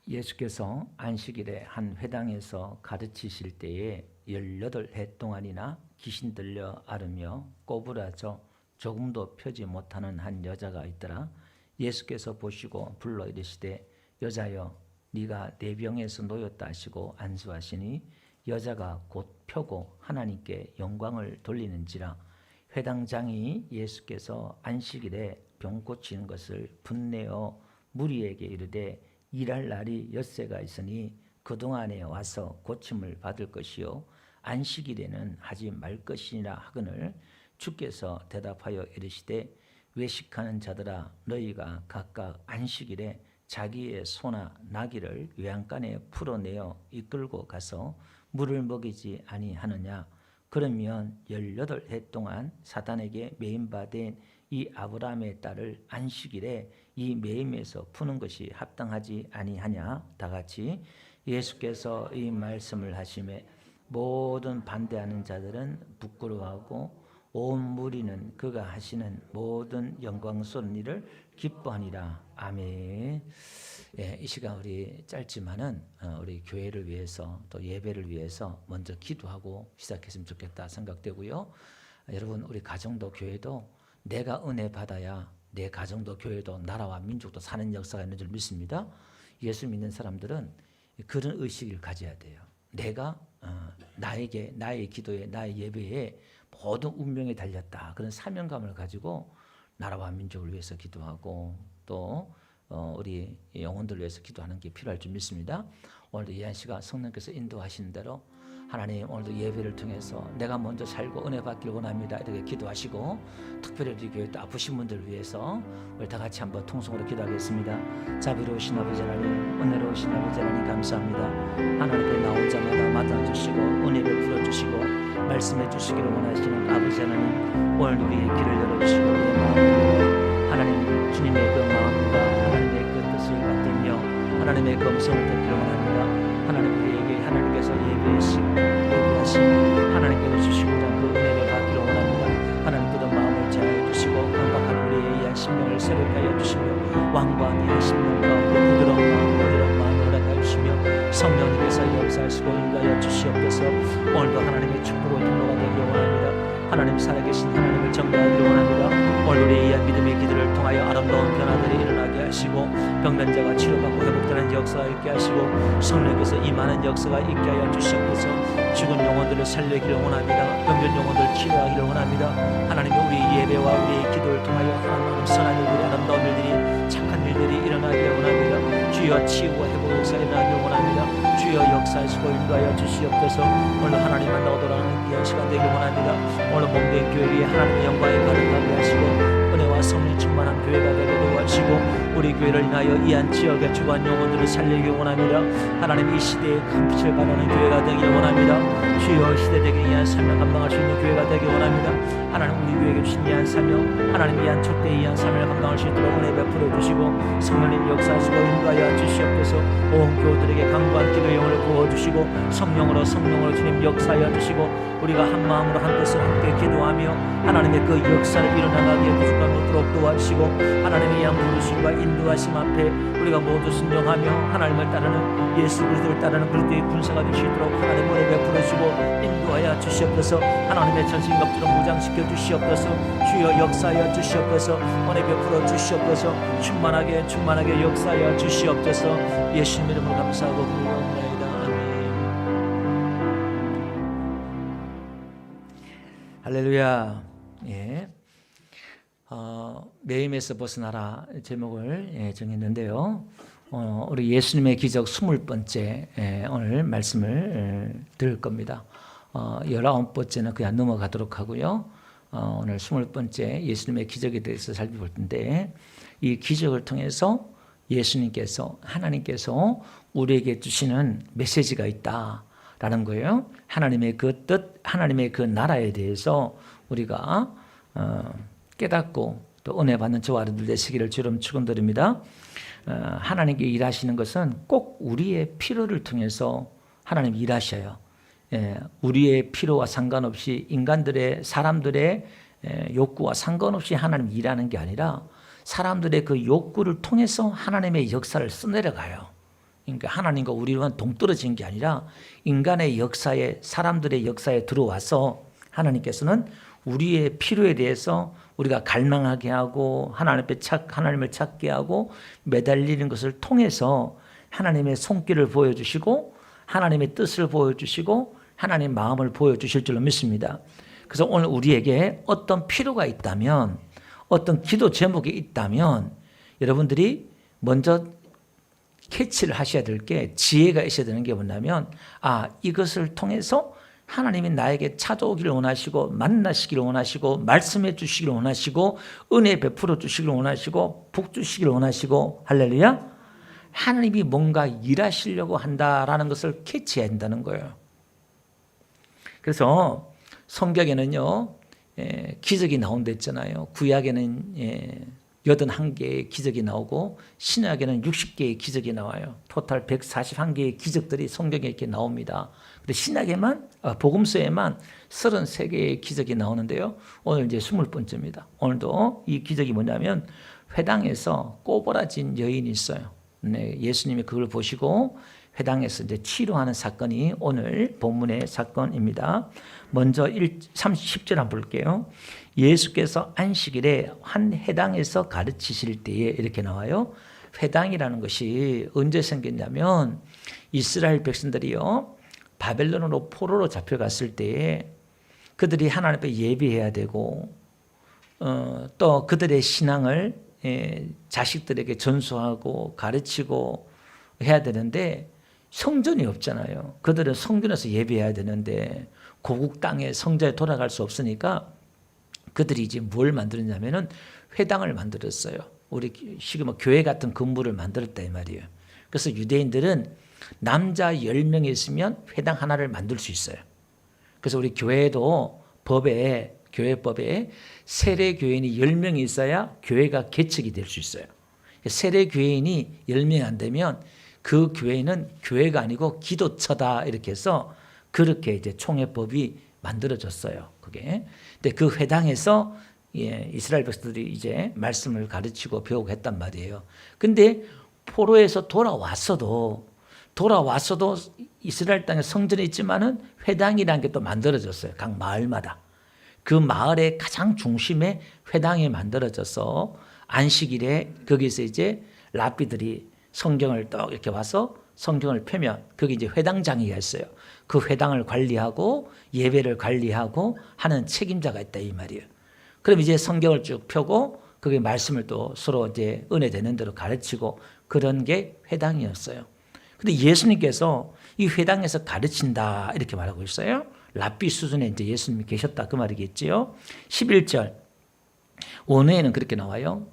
예수께서 안식일에 한 회당에서 가르치실 때에 18해 동안이나 귀신 들려 앓으며 꼬부라져 조금도 펴지 못하는 한 여자가 있더라. 예수께서 보시고 불러 이르시되 여자여 네가 내 병에서 놓였다 하시고 안수하시니 여자가 곧 펴고 하나님께 영광을 돌리는지라. 회당장이 예수께서 안식일에 병 고치는 것을 분내어 무리에게 이르되 일할 날이 엿새가 있으니 그동안에 와서 고침을 받을 것이요 안식일에는 하지 말 것이니라 하거늘 주께서 대답하여 이르시되 외식하는 자들아 너희가 각각 안식일에 자기의 소나 나귀를 외양간에 풀어내어 이끌고 가서 물을 먹이지 아니하느냐. 그러면 18해 동안 사단에게 매임받은 이 아브라함의 딸을 안식일에 이 매임에서 푸는 것이 합당하지 아니하냐. 다같이 예수께서 이 말씀을 하심에 모든 반대하는 자들은 부끄러워하고 온 무리는 그가 하시는 모든 영광스러운 일을 기뻐하니라. 아멘. 이 시간 우리 짧지만은 우리 교회를 위해서 또 예배를 위해서 먼저 기도하고 시작했으면 좋겠다 생각되고요. 여러분 우리 가정도 교회도 내가 은혜 받아야 내 가정도 교회도 나라와 민족도 사는 역사가 있는 줄 믿습니다. 예수 믿는 사람들은 그런 의식을 가져야 돼요. 내가 나에게 나의 기도에 나의 예배에 모든 운명이 달렸다. 그런 사명감을 가지고 나라와 민족을 위해서 기도하고 또 우리 영혼들을 위해서 기도하는 게 필요할 줄 믿습니다. 오늘도 이한 씨가 성령께서 인도하시는 대로 하나님 오늘도 예배를 통해서 내가 먼저 살고 은혜 받기를 원합니다. 이렇게 기도하시고 특별히 우리 교회 또 아프신 분들을 위해서 우리 다 같이 한번 통성으로 기도하겠습니다. 자비로우신 아버지 하나님, 은혜로우신 아버지 하나님 감사합니다. 하나님 앞에 나온 자마다 맡아주시고 은혜 베풀어 주시고 말씀해 주시기를 원하시는 아버지 하나님, 오늘 우리의 길을 열어주시고 우리의 마음으로 하나님 주님의 그 마음과 하나님의 그 뜻을 받들며 하나님의 그 음성을 듣기를 원합니다. 하나님 우리에게 하나님께서 예배하신 하나님께서 주시고자 그 은혜를 받기를 원합니다. 하나님 그런 마음을 제하여 주시고 강박한 우리의 이한 심령을 새롭게 하여 주시며 왕과 이한 심령과 부드러운 마음을 허락하여 주시며 성령님께서 역사하시고 인도하여 주시옵소서. 오늘도 하나님의 축복을 통로가 되기를 원합니다. 하나님 살아계신 하나님을 정죄하기를 원합니다. 오늘 우리의 이한 믿음의 기도를 통하여 아름다운 변화들이 일어나게 하시고 병변자가 치료받고 회복되는 역사가 있게 하시고 성령께서 임하는 역사가 있게 하여 주시옵소서. 죽은 영혼들을 살리기를 원합니다. 병변 영혼들을 치료하기를 원합니다. 하나님의 우리 예배와 우리의 기도를 통하여 하나님 선한 일들이 아름다운 일들이 착한 일들이 일어나기를 원합니다. 주여 치유와 회복 역사 일어나기를 원합니다. 주여 역사하시고 인도하여 주시옵소서. 오늘 하나님 만나고 돌아가는 귀한 시간 되기를 원합니다. 오늘 몸된 교회 위에 하나님의 영광이 가득하게 하시고 은혜와 성령 충만한 교회가 되게 도와주시고 우리 교회를 인하여 이한 지역의 주관 영혼들을 살리기 원합니다. 하나님 이 시대에 큰 빛을 발하는 교회가 되기를 원합니다. 주여 시대적인 이한 사명 감당할 수 있는 교회가 되기 원합니다. 하나님 우리 교회에게 주신 이한 사명 하나님 이한 촛대 이한 사명을 감당할 수 있도록 은혜 베풀어 주시고 성령님 역사하시고 인도하여 주시옵소서. 온 교우들에게 강구한 기도 영을 부어주시고 성령으로 주님 역사하여 주시고 우리가 한 마음으로 한 뜻으로 함께 기도하며 하나님의 그 역사를 일어나가게 부족함 없도록 도와주시고 하나님의 양 부르심과 인도하심 앞에 우리가 모두 순종하며 하나님을 따르는 예수 그리스도를 따르는 그리스도의 군사가 될 수 있도록 하나님 은혜 베풀어 주시고 인도하여 주시옵소서. 하나님의 전신갑주로 무장시켜 주시옵소서. 주여 역사하여 주시옵소서. 은혜 베풀어 주시옵소서. 충만하게 역사하여 주시옵소서. 예수님 이름으로 감사하고 기도합니다. 아멘. 할렐루야. 예. 매임에서 벗어나라 제목을 정했는데요. 우리 예수님의 기적 20번째 오늘 말씀을 들을 겁니다. 19번째는 그냥 넘어가도록 하고요. 오늘 20번째 예수님의 기적에 대해서 살펴볼 텐데 이 기적을 통해서 예수님께서 하나님께서 우리에게 주시는 메시지가 있다라는 거예요. 하나님의 그 뜻, 하나님의 그 나라에 대해서 우리가 깨닫고 또 은혜 받는 저와 여러분들 되시기를 주름 축원드립니다. 하나님께 일하시는 것은 꼭 우리의 필요를 통해서 하나님 일하셔요. 우리의 필요와 상관없이 인간들의 사람들의 욕구와 상관없이 하나님 일하는 게 아니라 사람들의 그 욕구를 통해서 하나님의 역사를 써내려가요. 그러니까 하나님과 우리는 동떨어진 게 아니라 인간의 역사에, 사람들의 역사에 들어와서 하나님께서는 우리의 필요에 대해서 우리가 갈망하게 하고 하나님을 찾게 하고 매달리는 것을 통해서 하나님의 손길을 보여주시고 하나님의 뜻을 보여주시고 하나님의 마음을 보여주실 줄로 믿습니다. 그래서 오늘 우리에게 어떤 필요가 있다면, 어떤 기도 제목이 있다면 여러분들이 먼저 캐치를 하셔야 될 게, 지혜가 있어야 되는 게 뭐냐면, 이것을 통해서 하나님이 나에게 찾아오기를 원하시고 만나시기를 원하시고 말씀해 주시기를 원하시고 은혜 베풀어 주시기를 원하시고 복 주시기를 원하시고, 할렐루야, 하나님이 뭔가 일하시려고 한다라는 것을 캐치해야 한다는 거예요. 그래서 성경에는요, 기적이 나온다 했잖아요. 구약에는 81개의 기적이 나오고 신약에는 60개의 기적이 나와요. 토탈 141개의 기적들이 성경에 이렇게 나옵니다. 근데 신약에만, 복음서에만 33개의 기적이 나오는데요. 오늘 이제 20번째입니다. 오늘도 이 기적이 뭐냐면, 회당에서 꼬부라진 여인이 있어요. 예수님이 그걸 보시고 회당에서 이제 치료하는 사건이 오늘 본문의 사건입니다. 먼저 10절 한번 볼게요. 예수께서 안식일에 한 회당에서 가르치실 때에, 이렇게 나와요. 회당이라는 것이 언제 생겼냐면, 이스라엘 백성들이요, 바벨론으로 포로로 잡혀갔을 때에 그들이 하나님 앞에 예배해야 되고, 또 그들의 신앙을 자식들에게 전수하고 가르치고 해야 되는데 성전이 없잖아요. 그들은 성전에서 예배해야 되는데 고국 땅의 성전에 돌아갈 수 없으니까 그들이 이제 뭘 만들었냐면은 회당을 만들었어요. 우리 지금 교회 같은 건물을 만들었다 이 말이에요. 그래서 유대인들은 남자 10명이 있으면 회당 하나를 만들 수 있어요. 그래서 우리 교회도 교회법에 세례 교인이 10명이 있어야 교회가 개척이 될 수 있어요. 세례 교인이 10명이 안 되면 그 교회는 교회가 아니고 기도처다, 이렇게 해서 그렇게 이제 총회법이 만들어졌어요. 그게. 근데 그 회당에서 이스라엘 백성들이 이제 말씀을 가르치고 배우고 했단 말이에요. 근데 포로에서 돌아왔어도 이스라엘 땅에 성전이 있지만은 회당이라는 게 또 만들어졌어요. 각 마을마다. 그 마을의 가장 중심에 회당이 만들어져서 안식일에 거기서 이제 랍비들이 성경을 또 이렇게 와서 성경을 펴면 거기 이제 회당장이가 있어요. 그 회당을 관리하고 예배를 관리하고 하는 책임자가 있다 이 말이에요. 그럼 이제 성경을 쭉 펴고 거기 말씀을 또 서로 이제 은혜 되는 대로 가르치고, 그런 게 회당이었어요. 근데 예수님께서 이 회당에서 가르친다 이렇게 말하고 있어요. 랍비 수준에 이제 예수님이 계셨다 그 말이겠지요. 11절 원어에는 그렇게 나와요.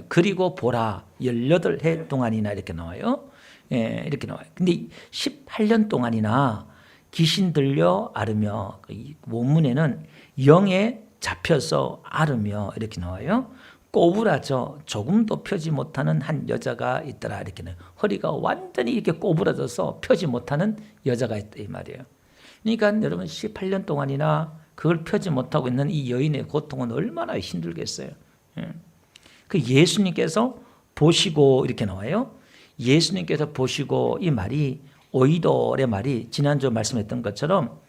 그리고 보라 18해 동안이나 이렇게 나와요. 이렇게 나와요. 근데 18년 동안이나 귀신 들려 앓으며, 원문에는 영에 잡혀서 앓으며 이렇게 나와요. 꼬부라져 조금도 펴지 못하는 한 여자가 있더라 이렇게 나와요. 허리가 완전히 이렇게 꼬부라져서 펴지 못하는 여자가 있다 이 말이에요. 그러니까 여러분 18년 동안이나 그걸 펴지 못하고 있는 이 여인의 고통은 얼마나 힘들겠어요. 그 예수님께서 보시고 이렇게 나와요. 예수님께서 보시고, 이 말이 오이돌의 말이 지난주 말씀했던 것처럼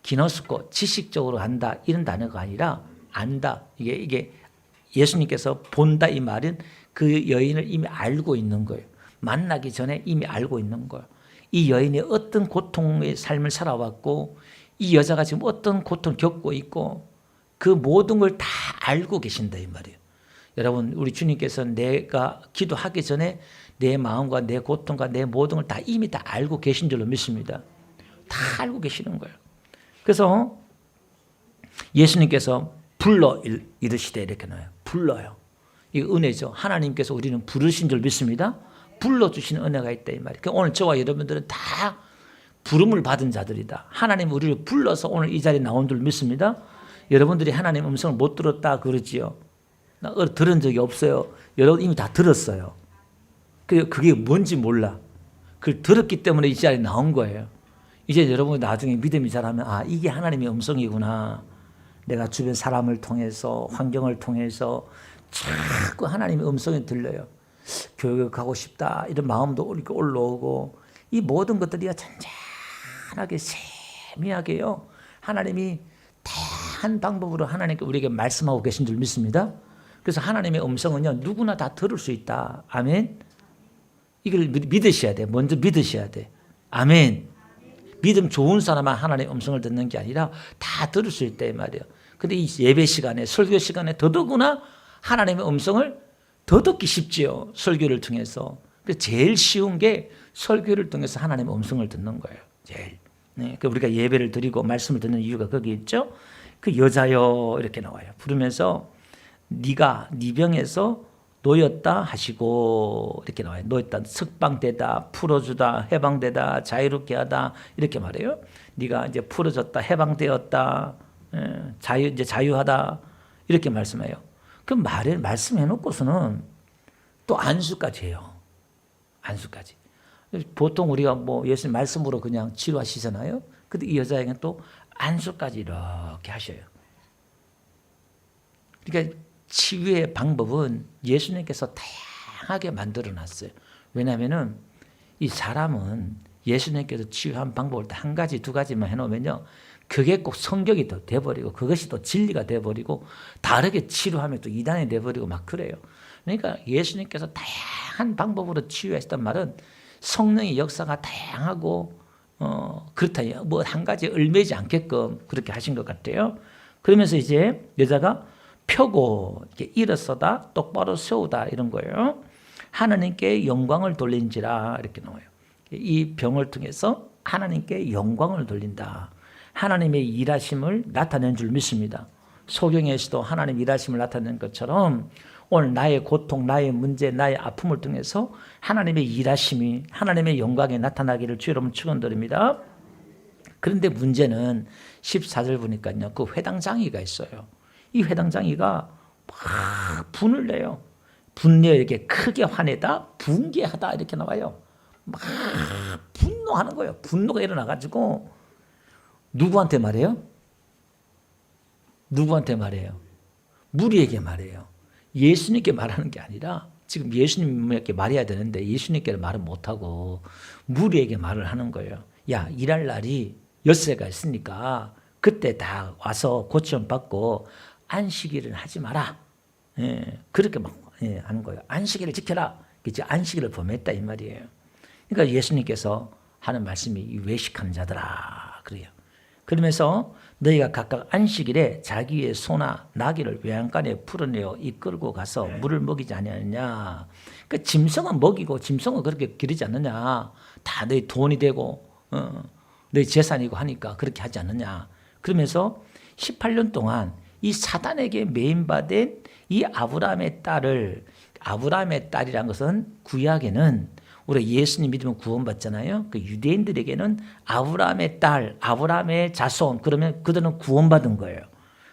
기노스코 지식적으로 안다 이런 단어가 아니라 안다. 이게 예수님께서 본다 이 말은 그 여인을 이미 알고 있는 거예요. 만나기 전에 이미 알고 있는 거예요. 이 여인이 어떤 고통의 삶을 살아왔고 이 여자가 지금 어떤 고통을 겪고 있고 그 모든 걸 다 알고 계신다 이 말이에요. 여러분, 우리 주님께서 내가 기도하기 전에 내 마음과 내 고통과 내 모든 걸 다 이미 다 알고 계신 줄로 믿습니다. 다 알고 계시는 거예요. 그래서 예수님께서 불러 이르시되 이렇게 나와요. 불러요. 이거 은혜죠. 하나님께서 우리는 부르신 줄 믿습니다. 불러주시는 은혜가 있다 이 말이에요. 오늘 저와 여러분들은 다 부름을 받은 자들이다. 하나님 우리를 불러서 오늘 이 자리에 나온 줄 믿습니다. 여러분들이 하나님 음성을 못 들었다 그러지요. 나 들은 적이 없어요. 여러분 이미 다 들었어요. 그게 뭔지 몰라. 그걸 들었기 때문에 이 자리에 나온 거예요. 이제 여러분이 나중에 믿음이 자라면 이게 하나님의 음성이구나. 내가 주변 사람을 통해서 환경을 통해서 자꾸 하나님의 음성이 들려요. 교회 가고 싶다 이런 마음도 이렇게 올라오고 이 모든 것들이 잔잔하게 세미하게요. 하나님이 다양한 방법으로 하나님께 우리에게 말씀하고 계신 줄 믿습니다. 그래서 하나님의 음성은요 누구나 다 들을 수 있다. 아멘. 이걸 믿으셔야 돼. 먼저 믿으셔야 돼. 아멘. 믿음 좋은 사람만 하나님의 음성을 듣는 게 아니라 다 들을 수 있다 이 말이에요. 근데 이 예배 시간에 설교 시간에 더더구나 하나님의 음성을 더 듣기 쉽지요. 설교를 통해서. 그래서 제일 쉬운 게 설교를 통해서 하나님의 음성을 듣는 거예요. 제일. 네, 우리가 예배를 드리고 말씀을 듣는 이유가 거기 있죠. 그 여자여 이렇게 나와요. 부르면서 네가 네 병에서 놓였다 하시고 이렇게 나와요. 놓였다, 석방되다, 풀어주다, 해방되다, 자유롭게 하다 이렇게 말해요. 네가 이제 풀어졌다, 해방되었다, 이제 자유하다 이렇게 말씀해요. 그 말씀해 놓고서는 또 안수까지 해요. 안수까지. 보통 우리가 뭐 예수님 말씀으로 그냥 치료하시잖아요. 근데 이 여자에게는 또 안수까지 이렇게 하셔요. 그러니까 치유의 방법은 예수님께서 다양하게 만들어 놨어요. 왜냐하면 이 사람은 예수님께서 치유한 방법을 한 가지 두 가지만 해놓으면요 그게 꼭 성경이 또 돼버리고 그것이 또 진리가 돼버리고 다르게 치료하면 또 이단이 돼버리고 막 그래요. 그러니까 예수님께서 다양한 방법으로 치유하셨단 말은 성령의 역사가 다양하고 그렇다. 뭐 한 가지에 얽매이지 않게끔 그렇게 하신 것 같아요. 그러면서 이제 여자가 펴고 이렇게 일어서다 똑바로 세우다 이런 거예요. 하나님께 영광을 돌린지라 이렇게 나와요. 이 병을 통해서 하나님께 영광을 돌린다. 하나님의 일하심을 나타낸 줄 믿습니다. 소경에서도 하나님 일하심을 나타낸 것처럼 오늘 나의 고통, 나의 문제, 나의 아픔을 통해서 하나님의 일하심이 하나님의 영광에 나타나기를 주 여러분 축원드립니다. 그런데 문제는 14절 보니까요. 그 회당장이가 있어요. 이 회당장이가 막 분을 내요. 분내어 이렇게 크게 화내다, 분개하다 이렇게 나와요. 막 분노하는 거예요. 분노가 일어나가지고 누구한테 말해요? 누구한테 말해요? 무리에게 말해요. 예수님께 말하는 게 아니라 지금 예수님에게 말해야 되는데 예수님께 말을 못하고 무리에게 말을 하는 거예요. 야, 일할 날이 엿새가 있으니까 그때 다 와서 고침 받고 안식일을 하지 마라. 그렇게 막 하는 거예요. 안식일을 지켜라. 이제 안식일을 범했다 이 말이에요. 그러니까 예수님께서 하는 말씀이 외식하는 자들아 그래요. 그러면서 너희가 각각 안식일에 자기의 소나 나귀를 외양간에 풀어내어 이끌고 가서 물을 먹이지 아니하느냐. 그러니까 짐승은 먹이고 짐승은 그렇게 기르지 않느냐. 다 너희 돈이 되고 너희 재산이고 하니까 그렇게 하지 않느냐. 그러면서 18년 동안 이 사단에게 매인받은 이 아브라함의 딸이란 것은 구약에는 우리가 예수님 믿으면 구원받잖아요. 그 유대인들에게는 아브라함의 딸, 아브라함의 자손 그러면 그들은 구원받은 거예요.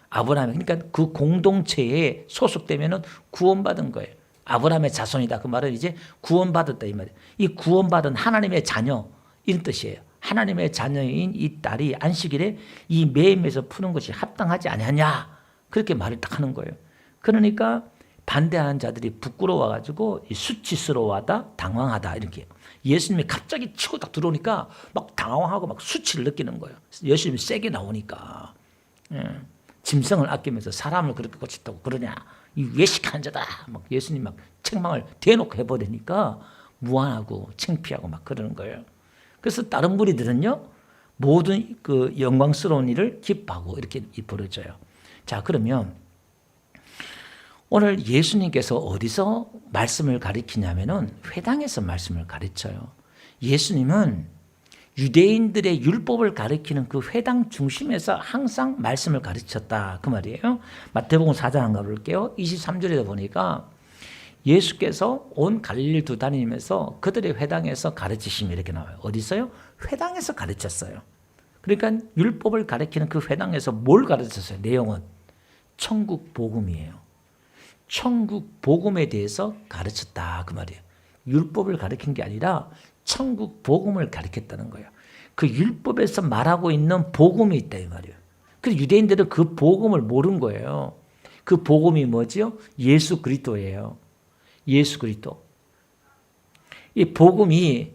아브라함 그러니까 그 공동체에 소속되면은 구원받은 거예요. 아브라함의 자손이다. 그 말은 이제 구원받았다 이 말이에요. 이 구원받은 하나님의 자녀 이런 뜻이에요. 하나님의 자녀인 이 딸이 안식일에 이 매임에서 푸는 것이 합당하지 아니하냐 그렇게 말을 딱 하는 거예요. 그러니까 반대하는 자들이 부끄러워가지고 수치스러워하다, 당황하다 이렇게 예수님이 갑자기 치고 딱 들어오니까 막 당황하고 막 수치를 느끼는 거예요. 예수님이 세게 나오니까 짐승을 아끼면서 사람을 그렇게 고쳤다고 그러냐? 이 외식한 자다. 막 예수님 막 책망을 대놓고 해버리니까 무안하고 창피하고 막 그러는 거예요. 그래서 다른 무리들은요 모든 그 영광스러운 일을 기뻐하고 이렇게 벌어져요. 자 그러면 오늘 예수님께서 어디서 말씀을 가르치냐면은 회당에서 말씀을 가르쳐요. 예수님은 유대인들의 율법을 가르치는 그 회당 중심에서 항상 말씀을 가르쳤다 그 말이에요. 마태복음 4장 한번 가볼게요. 23절에 보니까 예수께서 온 갈릴리를 다니면서 그들의 회당에서 가르치심이 이렇게 나와요. 어디서요? 회당에서 가르쳤어요. 그러니까 율법을 가르치는 그 회당에서 뭘 가르쳤어요? 내용은 천국 복음이에요. 천국 복음에 대해서 가르쳤다 그 말이에요. 율법을 가르친 게 아니라 천국 복음을 가르쳤다는 거예요. 그 율법에서 말하고 있는 복음이 있다 이 말이에요. 그래서 유대인들은 그 복음을 모르는 거예요. 그 복음이 뭐지요? 예수 그리스도예요. 예수 그리스도. 이 복음이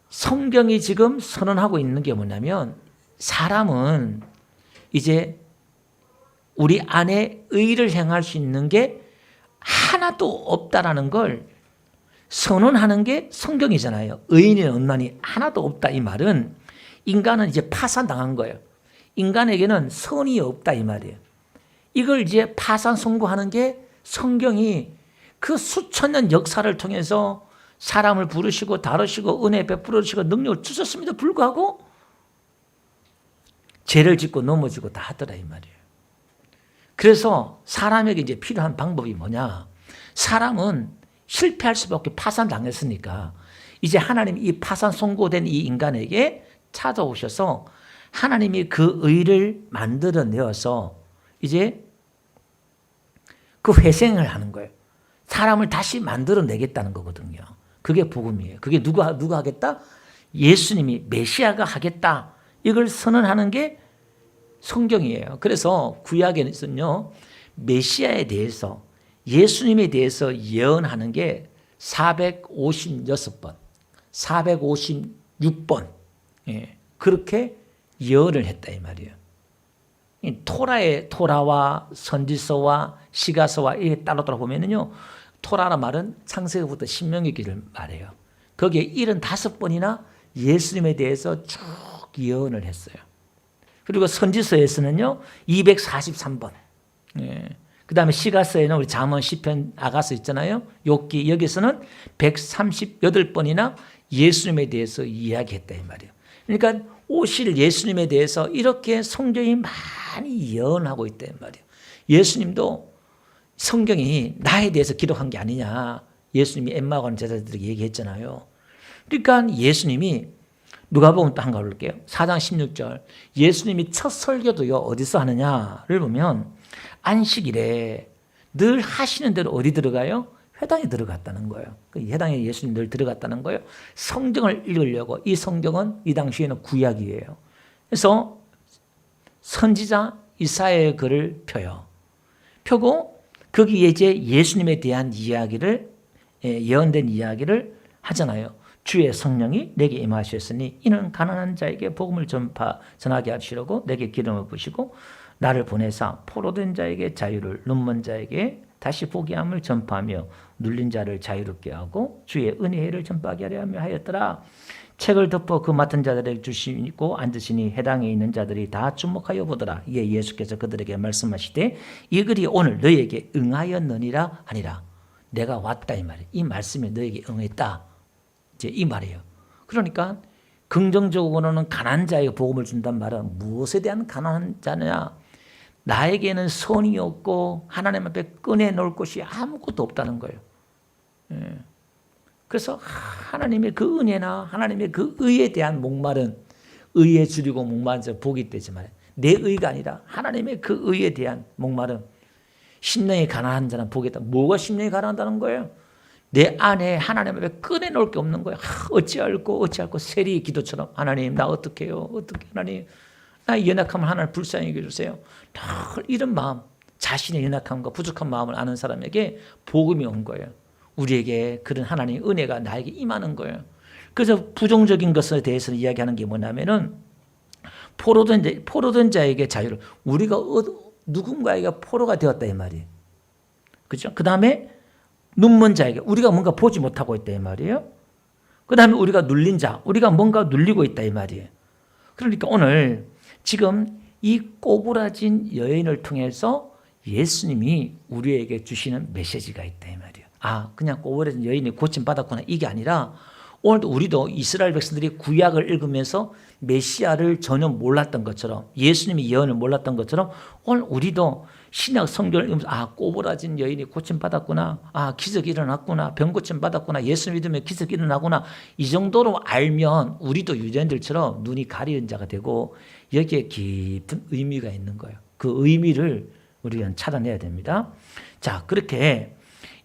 성경이 지금 선언하고 있는 게 뭐냐면 사람은 이제 우리 안에 의를 행할 수 있는 게 하나도 없다라는 걸 선언하는 게 성경이잖아요. 의인의 원만이 하나도 없다 이 말은 인간은 이제 파산당한 거예요. 인간에게는 선이 없다 이 말이에요. 이걸 이제 파산 선고하는 게 성경이 그 수천 년 역사를 통해서 사람을 부르시고 다루시고 은혜 베풀어 주시고 능력을 주셨음에도 불구하고 죄를 짓고 넘어지고 다 하더라 이 말이에요. 그래서 사람에게 이제 필요한 방법이 뭐냐? 사람은 실패할 수밖에 파산당했으니까 이제 하나님이 이 파산 선고된 이 인간에게 찾아오셔서 하나님이 그 의를 만들어내어서 이제 그 회생을 하는 거예요. 사람을 다시 만들어내겠다는 거거든요. 그게 복음이에요. 그게 누가 하겠다? 예수님이 메시아가 하겠다. 이걸 선언하는 게 성경이에요. 그래서 구약에는요. 메시아에 대해서 예수님에 대해서 예언하는 게 456번, 456번 그렇게 예언을 했다 이 말이에요. 토라와 선지서와 시가서와 이게 따로 보면은요. 토라라는 말은 창세기부터 신명기를 말해요. 거기에 75번이나 예수님에 대해서 쭉 예언을 했어요. 그리고 선지서에서는요. 243번. 그 다음에 시가서에는 우리 잠언, 시편, 아가서 있잖아요. 욥기 여기서는 138번이나 예수님에 대해서 이야기했다 이 말이에요. 그러니까 오실 예수님에 대해서 이렇게 성경이 많이 예언하고 있다 이 말이에요. 예수님도 성경이 나에 대해서 기록한 게 아니냐. 예수님이 엠마오 가는 제자들에게 얘기했잖아요. 그러니까 예수님이 누가복음 또 한번 볼게요. 4장 16절. 예수님이 첫 설교도요. 어디서 하느냐를 보면 안식일에 늘 하시는 대로 어디 들어가요? 회당에 들어갔다는 거예요. 그 회당에 예수님 늘 들어갔다는 거예요. 성경을 읽으려고. 이 성경은 이 당시에는 구약이에요. 그래서 선지자 이사야의 글을 펴요. 펴고 거기에 이제 예수님에 대한 이야기를 예언된 이야기를 하잖아요. 주의 성령이 내게 임하셨으니 이는 가난한 자에게 복음을 전하게 하시려고 내게 기름을 부으시고 나를 보내사 포로된 자에게 자유를 눈먼 자에게 다시 보게 함을 전파하며 눌린 자를 자유롭게 하고 주의 은혜를 전파하게 하려 하였더라. 책을 덮어 그 맡은 자들에게 주시고 앉으시니 해당에 있는 자들이 다 주목하여 보더라. 이에 예수께서 그들에게 말씀하시되 이 글이 오늘 너희에게 응하였느니라 하니라. 내가 왔다 이 말이에요. 이 말씀이 너희에게 응했다. 이제 이 말이에요. 그러니까 긍정적으로는 가난한 자에게 복음을 준다는 말은 무엇에 대한 가난한 자냐? 나에게는 선이 없고 하나님 앞에 꺼내놓을 것이 아무것도 없다는 거예요. 그래서 하나님의 그 은혜나 하나님의 그 의에 대한 목마른 의에 줄이고 목마른 자 복이 되지만 내 의가 아니라 하나님의 그 의에 대한 목마름. 심령이 가난한 자는 복이 있다. 뭐가 심령이 가난하다는 거예요? 내 안에 하나님 앞에 꺼내놓을 게 없는 거예요. 어찌할꼬 세리 기도처럼 하나님 나 어떻게 해요? 어떻게 하나님 나의 연약함을 하나님 불쌍히 여겨주세요. 늘 이런 마음 자신의 연약함과 부족한 마음을 아는 사람에게 복음이 온 거예요. 우리에게 그런 하나님의 은혜가 나에게 임하는 거예요. 그래서 부정적인 것에 대해서 이야기하는 게 뭐냐면은 포로된 자에게 자유를 우리가 누군가에게 포로가 되었다 이 말이에요. 그렇죠? 그 다음에 눈먼 자에게 우리가 뭔가 보지 못하고 있다 이 말이에요. 그 다음에 우리가 눌린 자 우리가 뭔가 눌리고 있다 이 말이에요. 그러니까 오늘 지금 이 꼬부라진 여인을 통해서 예수님이 우리에게 주시는 메시지가 있다 이 말이에요. 그냥 꼬부라진 여인이 고침받았구나 이게 아니라 오늘도 우리도 이스라엘 백성들이 구약을 읽으면서 메시아를 전혀 몰랐던 것처럼 예수님이 예언을 몰랐던 것처럼 오늘 우리도 신약 성경을 읽으면서 꼬부라진 여인이 고침받았구나. 기적이 일어났구나. 병 고침받았구나. 예수 믿으면 기적이 일어나구나. 이 정도로 알면 우리도 유대인들처럼 눈이 가리는 자가 되고 여기에 깊은 의미가 있는 거예요. 그 의미를 우리가 찾아내야 됩니다. 자, 그렇게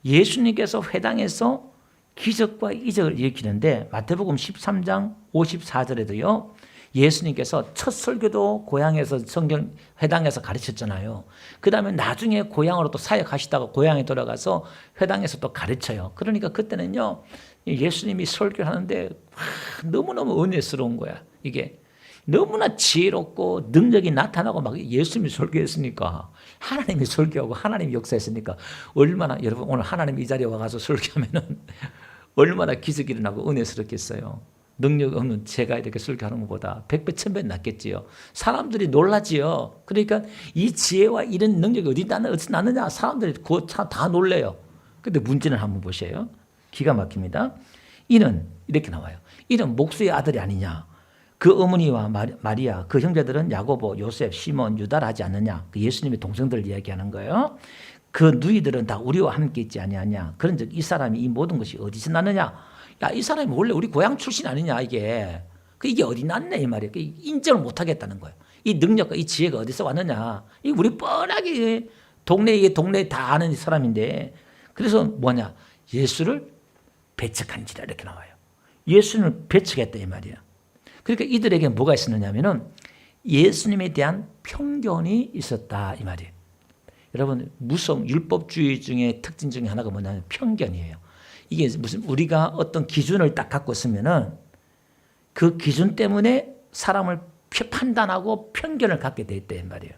예수님께서 회당에서 기적과 이적을 일으키는데 마태복음 13장 54절에도요. 예수님께서 첫 설교도 고향에서 성경 회당에서 가르쳤잖아요. 그 다음에 나중에 고향으로 또 사역하시다가 고향에 돌아가서 회당에서 또 가르쳐요. 그러니까 그때는요, 예수님이 설교를 하는데 너무너무 은혜스러운 거야. 이게 너무나 지혜롭고 능력이 나타나고 막 예수님이 설교했으니까, 하나님이 설교하고 하나님이 역사했으니까 얼마나, 여러분 오늘 하나님 이 자리에 와가서 설교하면은 얼마나 기적이 일어나고 은혜스럽겠어요. 능력 없는 제가 이렇게 설교하는 것보다 100배 1000배 낫겠지요. 사람들이 놀라지요. 그러니까 이 지혜와 이런 능력이 어디서 나느냐, 사람들이 다 놀래요. 근데 문제는 한번 보세요. 기가 막힙니다. 이는 이렇게 나와요. 이는 목수의 아들이 아니냐. 그 어머니와 마리아, 그 형제들은 야고보, 요셉, 시몬, 유다라 하지 않느냐. 그 예수님의 동생들을 이야기하는 거예요. 그 누이들은 다 우리와 함께 있지 아니하냐. 그런즉 이 사람이 이 모든 것이 어디서 났느냐. 야, 이 사람이 원래 우리 고향 출신 아니냐 이게. 이게 어디 났네 이 말이에요. 인정을 못 하겠다는 거예요. 이 능력과 이 지혜가 어디서 왔느냐. 이 우리 뻔하게 동네에 다 아는 사람인데, 그래서 뭐냐, 예수를 배척한지라 이렇게 나와요. 예수님을 배척했다 이 말이에요. 그러니까 이들에게 뭐가 있었느냐면은 예수님에 대한 편견이 있었다 이 말이에요. 여러분, 무속 율법주의 중에 특징 중에 하나가 뭐냐면 편견이에요. 이게 무슨, 우리가 어떤 기준을 딱 갖고 있으면은 그 기준 때문에 사람을 판단하고 편견을 갖게 돼 있다 이 말이에요.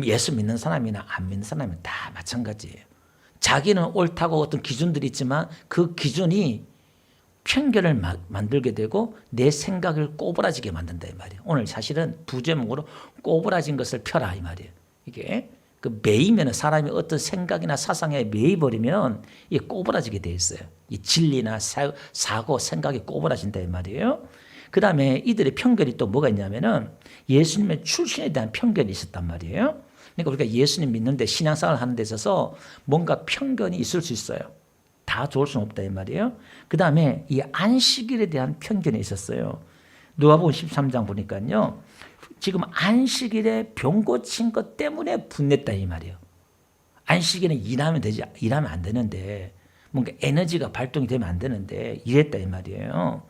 예수 믿는 사람이나 안 믿는 사람은 다 마찬가지예요. 자기는 옳다고 어떤 기준들이 있지만 그 기준이 편견을 만들게 되고 내 생각을 꼬부라지게 만든다 이 말이에요. 오늘 사실은 부제목으로 꼬부라진 것을 펴라 이 말이에요. 이게 그 매이면 사람이 어떤 생각이나 사상에 매이버리면 이게 꼬부라지게 돼 있어요. 이 진리나 사고, 생각이 꼬부라진다 이 말이에요. 그 다음에 이들의 편견이 또 뭐가 있냐면은 예수님의 출신에 대한 편견이 있었단 말이에요. 그러니까 우리가 예수님 믿는데 신앙생활을 하는 데 있어서 뭔가 편견이 있을 수 있어요. 다 좋을 수는 없다 이 말이에요. 그 다음에 이 안식일에 대한 편견이 있었어요. 누가복음 13장 보니까요, 지금 안식일에 병 고친 것 때문에 분냈다 이 말이에요. 안식일은 일하면 안 되는데, 뭔가 에너지가 발동이 되면 안 되는데 이랬다 이 말이에요.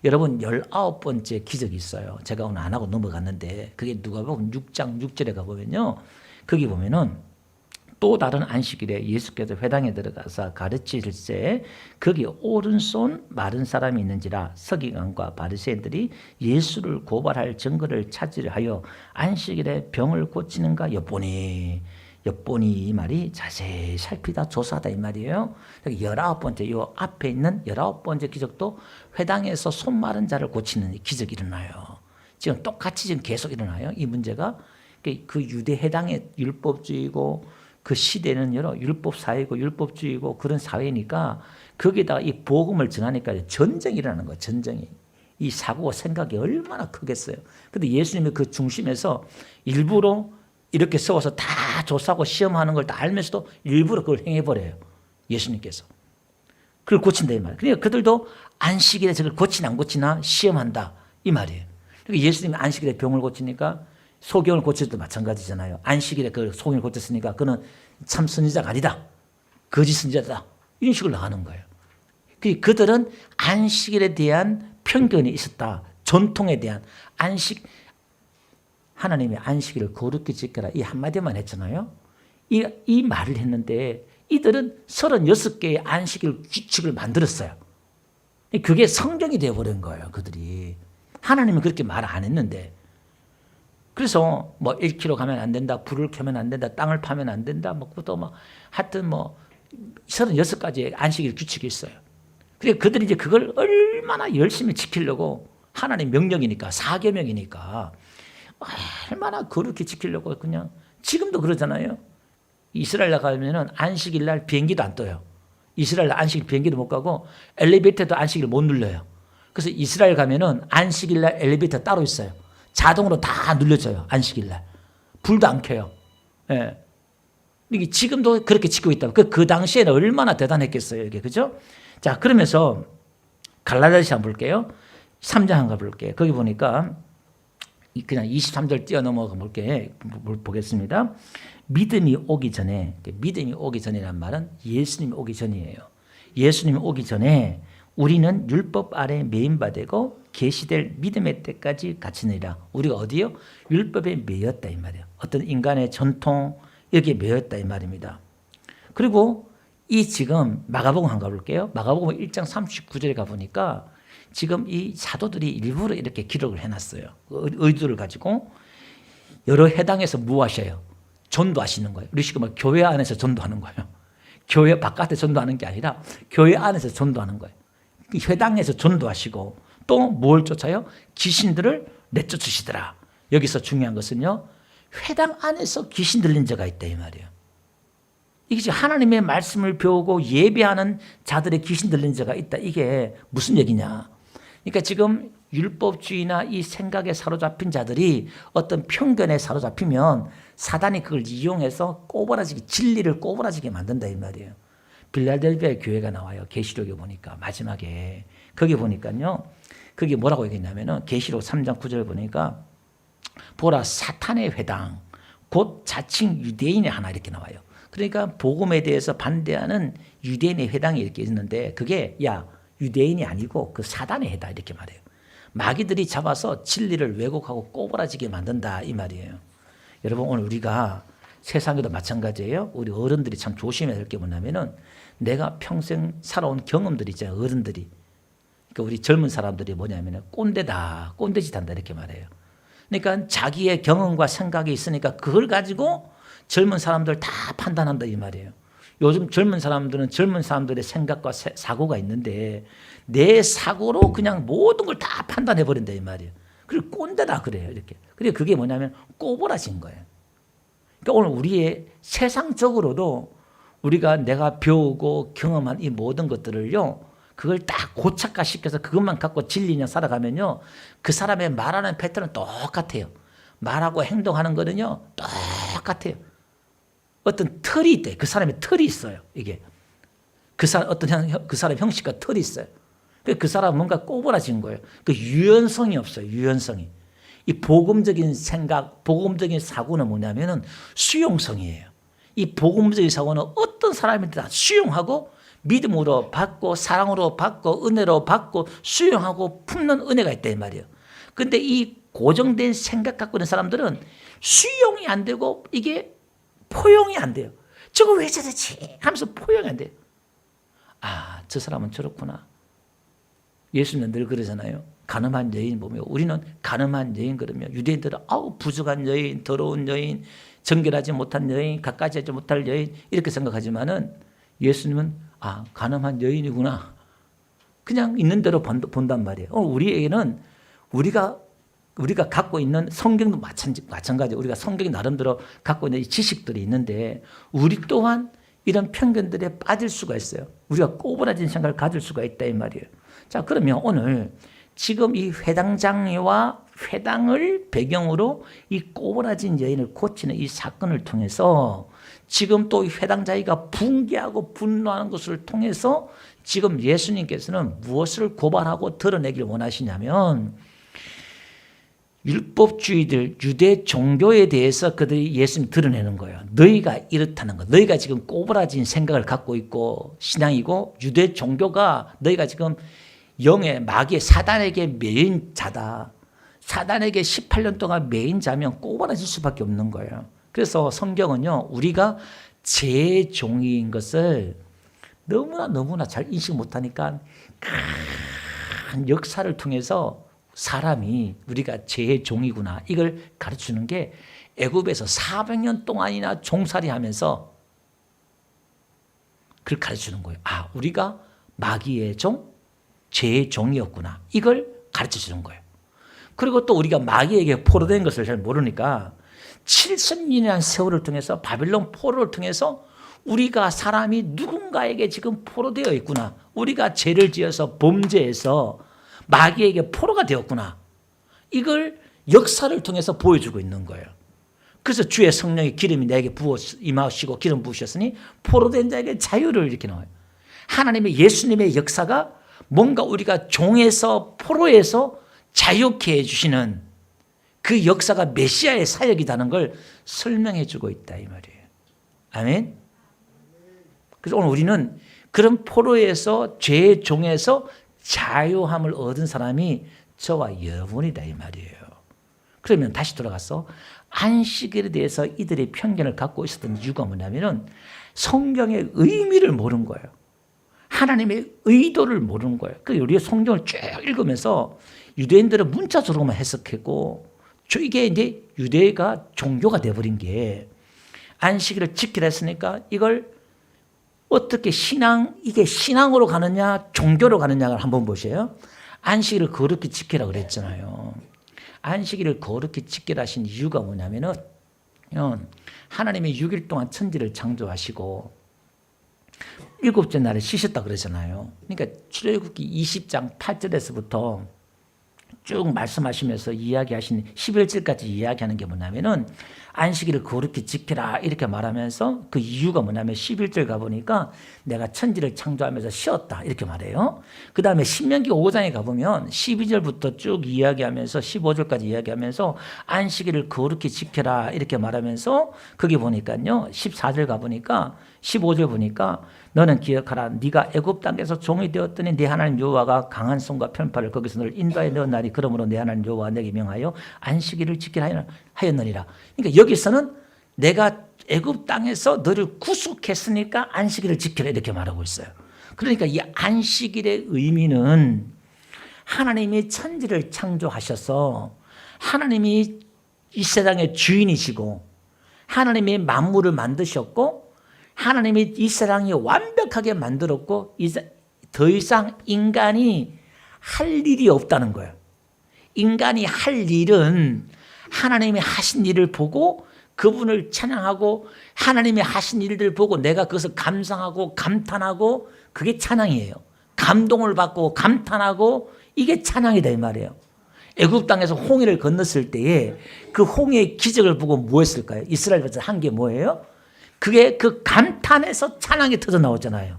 여러분, 19번째 기적이 있어요. 제가 오늘 안 하고 넘어갔는데 그게 누가복음 6장 6절에 가보면요, 거기 보면은 또 다른 안식일에 예수께서 회당에 들어가서 가르치실 때 거기 오른손 마른 사람이 있는지라 서기관과 바리새인들이 예수를 고발할 증거를 찾으려 하여 안식일에 병을 고치는가 엿보니 이 말이 자세히 살피다 조사하다 이 말이에요. 19번째 이 앞에 있는 19번째 기적도 회당에서 손 마른 자를 고치는 기적이 일어나요. 지금 똑같이 지금 계속 일어나요. 이 문제가 그 유대 해당의 율법주의고 그 시대는 여러 율법 사회고 율법주의고 그런 사회니까 거기다가 이 복음을 전하니까 전쟁이 일어나는 거예요. 전쟁이. 이 사고와 생각이 얼마나 크겠어요. 근데 예수님이 그 중심에서 일부러 이렇게 세워서 다 조사하고 시험하는 걸 다 알면서도 일부러 그걸 행해버려요. 예수님께서. 그걸 고친다 이 말이에요. 그러니까 그들도 안식일에 저걸 고치나 안 고치나 시험한다 이 말이에요. 그러니까 예수님이 안식일에 병을 고치니까 소경을 고칠 때도 마찬가지잖아요. 안식일에 그 소경을 고쳤으니까 그는 참 선지자가 아니다. 거짓 선지자다. 이런 식으로 나가는 거예요. 그들은 안식일에 대한 편견이 있었다. 전통에 대한 하나님의 안식일을 거룩히 지켜라. 이 한마디만 했잖아요. 이 말을 했는데 이들은 36개의 안식일 규칙을 만들었어요. 그게 성경이 되어버린 거예요. 그들이. 하나님은 그렇게 말 안 했는데. 그래서 뭐 1km 가면 안 된다, 불을 켜면 안 된다, 땅을 파면 안 된다, 또 하여튼 36가지의 안식일 규칙이 있어요. 그래서 그들이 이제 그걸 얼마나 열심히 지키려고, 하나님 명령이니까, 사계명이니까 얼마나 거룩히 지키려고 그냥, 지금도 그러잖아요. 이스라엘 가면은 안식일 날 비행기도 안 떠요. 이스라엘 안식일 비행기도 못 가고 엘리베이터도 안식일 못 눌러요. 그래서 이스라엘 가면은 안식일 날 엘리베이터 따로 있어요. 자동으로 다 눌려져요. 안식일 날. 불도 안 켜요. 예. 이게 지금도 그렇게 지키고 있다. 그 당시에는 얼마나 대단했겠어요. 이게. 그죠? 자, 그러면서 갈라디아서 한번 볼게요. 3장 한번 볼게요. 거기 보니까 그냥 23절 뛰어넘어가 보겠습니다. 믿음이 오기 전이란 말은 예수님이 오기 전이에요. 예수님이 오기 전에 우리는 율법 아래 매인바되고 계시될 믿음의 때까지 갇히느니라. 우리가 어디요? 율법에 매였다 이 말이에요. 어떤 인간의 전통 여기에 매였다 이 말입니다. 그리고 이 지금 마가복음 한번 가볼게요. 마가복음 1장 39절에 가보니까 지금 이 사도들이 일부러 이렇게 기록을 해놨어요. 의도를 가지고 여러 해당에서 무엇하셔요? 전도하시는 거예요. 우리 지금 교회 안에서 전도하는 거예요. 교회 바깥에 전도하는 게 아니라 교회 안에서 전도하는 거예요. 회당에서 전도하시고 또 뭘 쫓아요? 귀신들을 내쫓으시더라. 여기서 중요한 것은요, 회당 안에서 귀신 들린 자가 있다 이 말이에요. 이게 지금 하나님의 말씀을 배우고 예배하는 자들의 귀신 들린 자가 있다. 이게 무슨 얘기냐? 그러니까 지금 율법주의나 이 생각에 사로잡힌 자들이 어떤 편견에 사로잡히면 사단이 그걸 이용해서 꼬부라지게, 진리를 꼬부라지게 만든다 이 말이에요. 빌라델비아 교회가 나와요. 계시록에 보니까 마지막에 거기 보니까요, 그게 뭐라고 얘기했냐면은 계시록 3장 9절 보니까 보라 사탄의 회당 곧 자칭 유대인의 하나 이렇게 나와요. 그러니까 복음에 대해서 반대하는 유대인의 회당이 이렇게 있는데 그게 야 유대인이 아니고 그 사단의 회당 이렇게 말해요. 마귀들이 잡아서 진리를 왜곡하고 꼬부라지게 만든다 이 말이에요. 여러분 오늘 우리가 세상에도 마찬가지예요. 우리 어른들이 참 조심해야 될 게 뭐냐면은 내가 평생 살아온 경험들이 있잖아요. 어른들이. 그러니까 우리 젊은 사람들이 뭐냐면은 꼰대다, 꼰대짓 한다 이렇게 말해요. 그러니까 자기의 경험과 생각이 있으니까 그걸 가지고 젊은 사람들 다 판단한다 이 말이에요. 요즘 젊은 사람들은 젊은 사람들의 생각과 사고가 있는데 내 사고로 그냥 모든 걸 다 판단해 버린다 이 말이에요. 그리고 꼰대다 그래요 이렇게. 그리고 그게 뭐냐면 꼬부라진 거예요. 그러니까 오늘 우리의 세상적으로도 우리가 내가 배우고 경험한 이 모든 것들을요, 그걸 딱 고착화시켜서 그것만 갖고 진리냐 살아가면요, 그 사람의 말하는 패턴은 똑같아요. 말하고 행동하는 거는요 똑같아요. 어떤 틀이 있대. 그 사람의 틀이 있어요. 이게 그 사람 형식과 틀이 있어요. 그 사람은 뭔가 꼬부라진 거예요. 그 유연성이 없어요. 유연성이. 이 복음적인 생각, 복음적인 사고는 뭐냐면은 수용성이에요. 이 복음적인 사고는 어떤 사람이든 다 수용하고 믿음으로 받고 사랑으로 받고 은혜로 받고 수용하고 품는 은혜가 있다 이 말이에요. 근데 이 고정된 생각 갖고 있는 사람들은 수용이 안 되고 이게 포용이 안 돼요. 저거 왜 저러지? 하면서 포용이 안 돼요. 아, 저 사람은 저렇구나. 예수님은 늘 그러잖아요. 가늠한 여인 보면 우리는 가늠한 여인 그러면 유대인들은 아우 부족한 여인, 더러운 여인, 정결하지 못한 여인, 가까이 하지 못할 여인 이렇게 생각하지만은 예수님은 아 가늠한 여인이구나. 그냥 있는 대로 본단 말이에요. 우리에게는 우리가 갖고 있는 성경도 마찬가지. 우리가 성경이 나름대로 갖고 있는 이 지식들이 있는데 우리 또한 이런 편견들에 빠질 수가 있어요. 우리가 꼬부라진 생각을 가질 수가 있다 이 말이에요. 자, 그러면 오늘 지금 이 회당장이와 회당을 배경으로 이 꼬부라진 여인을 고치는 이 사건을 통해서 지금 또 이 회당자이가 붕괴하고 분노하는 것을 통해서 지금 예수님께서는 무엇을 고발하고 드러내길 원하시냐면 율법주의들, 유대 종교에 대해서 그들이 예수님 드러내는 거예요. 너희가 이렇다는 거. 너희가 지금 꼬부라진 생각을 갖고 있고 신앙이고 유대 종교가 너희가 지금 영의 마귀의 사단에게 매인 자다. 사단에게 18년 동안 매인 자면 꼬부라질 수밖에 없는 거예요. 그래서 성경은요, 우리가 제 종인 것을 너무나 잘 인식 못하니까 큰 역사를 통해서 사람이 우리가 제 종이구나 이걸 가르치는 게 애굽에서 400년 동안이나 종살이하면서 그걸 가르치는 거예요. 아, 우리가 마귀의 종, 제 종이었구나 이걸 가르쳐주는 거예요. 그리고 또 우리가 마귀에게 포로된 것을 잘 모르니까 70년이라는 세월을 통해서 바빌론 포로를 통해서 우리가 사람이 누군가에게 지금 포로되어 있구나. 우리가 죄를 지어서 범죄해서 마귀에게 포로가 되었구나. 이걸 역사를 통해서 보여주고 있는 거예요. 그래서 주의 성령의 기름이 내게 임하시고 기름 부으셨으니 포로된 자에게 자유를 이렇게 나와요. 하나님의 예수님의 역사가 뭔가 우리가 종에서 포로에서 자유케 해주시는 그 역사가 메시아의 사역이라는 걸 설명해 주고 있다 이 말이에요. 아멘. 그래서 오늘 우리는 그런 포로에서 죄의 종에서 자유함을 얻은 사람이 저와 여러분이다 이 말이에요. 그러면 다시 돌아가서 안식일에 대해서 이들의 편견을 갖고 있었던 이유가 뭐냐면은 성경의 의미를 모르는 거예요. 하나님의 의도를 모르는 거예요. 그 우리가 성경을 쭉 읽으면서 유대인들은 문자적으로만 해석했고, 이게 이제 유대가 종교가 돼버린 게 안식일을 지키라 했으니까 이걸 어떻게 이게 신앙으로 가느냐, 종교로 가느냐를 한번 보세요. 안식일을 거룩히 지키라 그랬잖아요. 안식일을 거룩히 지키라 하신 이유가 뭐냐면은 하나님이 6일 동안 천지를 창조하시고 7째 날에 쉬셨다 그러잖아요. 그러니까 출애굽기 20장 8절에서부터 쭉 말씀하시면서 이야기하신 11절까지 이야기하는 게 뭐냐면은 안식일을 거룩히 지키라 이렇게 말하면서 그 이유가 뭐냐면 11절 가보니까 내가 천지를 창조하면서 쉬었다 이렇게 말해요. 그 다음에 신명기 5장에 가보면 12절부터 쭉 이야기하면서 15절까지 이야기하면서 안식일을 거룩히 지켜라 이렇게 말하면서 거기 보니까요 14절 가보니까 15절 보니까 너는 기억하라. 네가 애굽 땅에서 종이 되었더니 네 하나님 여호와가 강한 손과 편팔을 거기서 너를 인도하여 넣은 날이 그러므로 네 하나님 여호와 내게 명하여 안식일을 지키라 하였느니라. 그러니까 여기서는 내가 애굽 땅에서 너를 구속했으니까 안식일을 지키라 이렇게 말하고 있어요. 그러니까 이 안식일의 의미는 하나님이 천지를 창조하셔서 하나님이 이 세상의 주인이시고 하나님이 만물을 만드셨고 하나님이 이 세상이 완벽하게 만들었고 더 이상 인간이 할 일이 없다는 거예요. 인간이 할 일은 하나님이 하신 일을 보고 그분을 찬양하고 하나님이 하신 일들을 보고 내가 그것을 감상하고 감탄하고 그게 찬양이에요. 감동을 받고 감탄하고 이게 찬양이다 이 말이에요. 애굽 땅에서 홍해를 건넜을 때에 그 홍해의 기적을 보고 뭐 했을까요? 이스라엘 백성 한 게 뭐예요? 그게 그 감탄에서 찬양이 터져 나오잖아요.